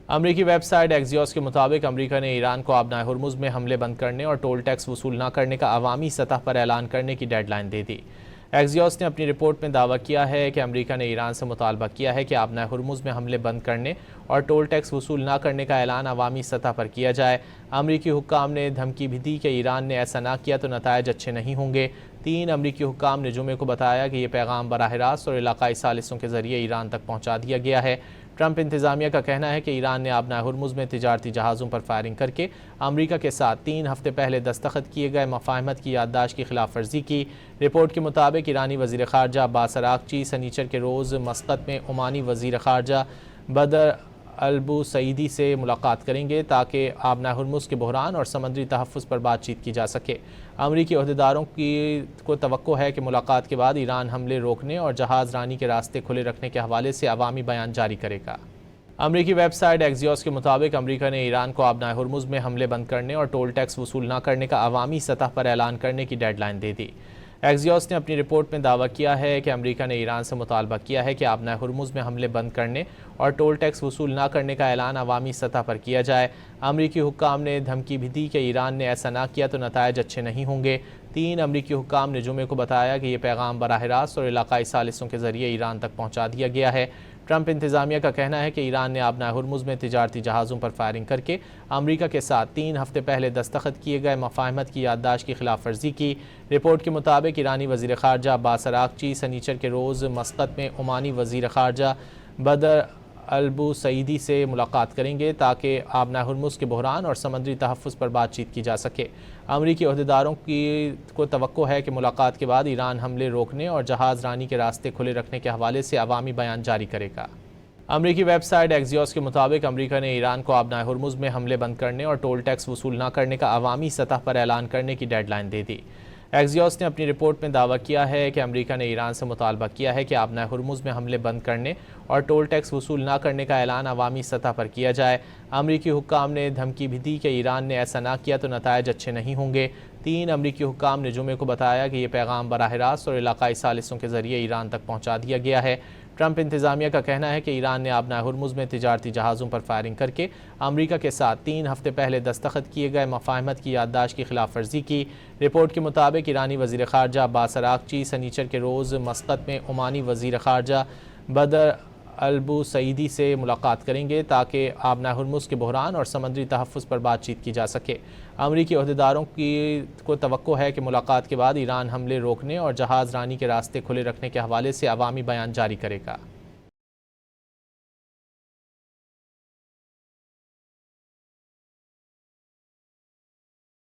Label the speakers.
Speaker 1: امریکی web site ایکزیوس کے مطابق امریکہ نے ایران کو آبنائے ہرمز میں حملے بند کرنے اور ٹول ٹیکس وصول نہ کرنے کا عوامی سطح پر اعلان کرنے کی ڈیڈ لائن دے دی۔ ایکزیوس نے اپنی رپورٹ میں دعویٰ کیا ہے کہ امریکہ نے ایران سے مطالبہ کیا ہے کہ آبنائے ہرمز میں حملے بند کرنے اور ٹول ٹیکس وصول نہ کرنے کا اعلان عوامی سطح پر کیا جائے۔ امریکی حکام نے دھمکی بھی دی کہ ایران نے ایسا نہ کیا تو نتائج اچھے نہیں ہوں گے۔ 3 امریکی حکام نے جمعے کو بتایا کہ یہ پیغام براہ راست اور علاقائی ثالثوں کے ذریعے ایران تک پہنچا دیا گیا ہے۔ ٹرمپ انتظامیہ کا کہنا ہے کہ ایران نے آبنائے ہرمز میں تجارتی جہازوں پر فائرنگ کر کے امریکہ کے ساتھ 3 ہفتے پہلے دستخط کیے گئے مفاہمت کی یادداشت کی خلاف ورزی کی۔ رپورٹ کے مطابق ایرانی وزیر خارجہ عباس عراقچی سنیچر کے روز مسقط میں عمانی وزیر خارجہ بدر البوسعیدی سے ملاقات کریں گے تاکہ آبنائے ہرمز کے بحران اور سمندری تحفظ پر بات چیت کی جا سکے۔ امریکی عہدیداروں کو توقع ہے کہ ملاقات کے بعد ایران حملے روکنے اور جہاز رانی کے راستے کھلے رکھنے کے حوالے سے عوامی بیان جاری کرے گا۔ امریکی ویب سائٹ ایکزیوس کے مطابق امریکہ نے ایران کو آبنائے ہرمز میں حملے بند کرنے اور ٹول ٹیکس وصول نہ کرنے کا عوامی سطح پر اعلان کرنے کی ڈیڈ لائن دے دی۔ ایکزیوس نے اپنی رپورٹ میں دعویٰ کیا ہے کہ امریکہ نے ایران سے مطالبہ کیا ہے کہ آبنائے ہرمز میں حملے بند کرنے اور ٹول ٹیکس وصول نہ کرنے کا اعلان عوامی سطح پر کیا جائے۔ امریکی حکام نے دھمکی بھی دی کہ ایران نے ایسا نہ کیا تو نتائج اچھے نہیں ہوں گے۔ 3 امریکی حکام نے جمعے کو بتایا کہ یہ پیغام براہ راست اور علاقائی ثالثوں کے ذریعے ایران تک پہنچا دیا گیا ہے۔ ٹرمپ انتظامیہ کا کہنا ہے کہ ایران نے آبنائے ہرمز میں تجارتی جہازوں پر فائرنگ کر کے امریکہ کے ساتھ 3 ہفتے پہلے دستخط کیے گئے مفاہمت کی یادداشت کی خلاف ورزی کی۔ رپورٹ کے مطابق ایرانی وزیر خارجہ عباس عراقچی سنیچر کے روز مسقط میں عمانی وزیر خارجہ بدر البوسعیدی سے ملاقات کریں گے تاکہ آبنائے ہرمز کے بحران اور سمندری تحفظ پر بات چیت کی جا سکے۔ امریکی عہدیداروں کو توقع ہے کہ ملاقات کے بعد ایران حملے روکنے اور جہاز رانی کے راستے کھلے رکھنے کے حوالے سے عوامی بیان جاری کرے گا۔ امریکی ویب سائٹ ایکزیوس کے مطابق امریکہ نے ایران کو آبنائے ہرمز میں حملے بند کرنے اور ٹول ٹیکس وصول نہ کرنے کا عوامی سطح پر اعلان کرنے کی ڈیڈ لائن دے دی۔ ایکزیوس نے اپنی رپورٹ میں دعویٰ کیا ہے کہ امریکہ نے ایران سے مطالبہ کیا ہے کہ آبنائے ہرمز میں حملے بند کرنے اور ٹول ٹیکس وصول نہ کرنے کا اعلان عوامی سطح پر کیا جائے۔ امریکی حکام نے دھمکی بھی دی کہ ایران نے ایسا نہ کیا تو نتائج اچھے نہیں ہوں گے۔ 3 امریکی حکام نے جمعے کو بتایا کہ یہ پیغام براہ راست اور علاقائی ثالثوں کے ذریعے ایران تک پہنچا دیا گیا ہے۔ ٹرمپ انتظامیہ کا کہنا ہے کہ ایران نے آبنائے ہرمز میں تجارتی جہازوں پر فائرنگ کر کے امریکہ کے ساتھ 3 ہفتے پہلے دستخط کیے گئے مفاہمت کی یادداشت کی خلاف ورزی کی۔ رپورٹ کے مطابق ایرانی وزیر خارجہ عباس عراقچی سنیچر کے روز مسقط میں عمانی وزیر خارجہ بدر البوسعیدی سے ملاقات کریں گے تاکہ آبنائے ہرمز کے بحران اور سمندری تحفظ پر بات چیت کی جا سکے۔ امریکی عہدیداروں کو توقع ہے کہ ملاقات کے بعد ایران حملے روکنے اور جہاز رانی کے راستے کھلے رکھنے کے حوالے سے عوامی بیان جاری کرے گا۔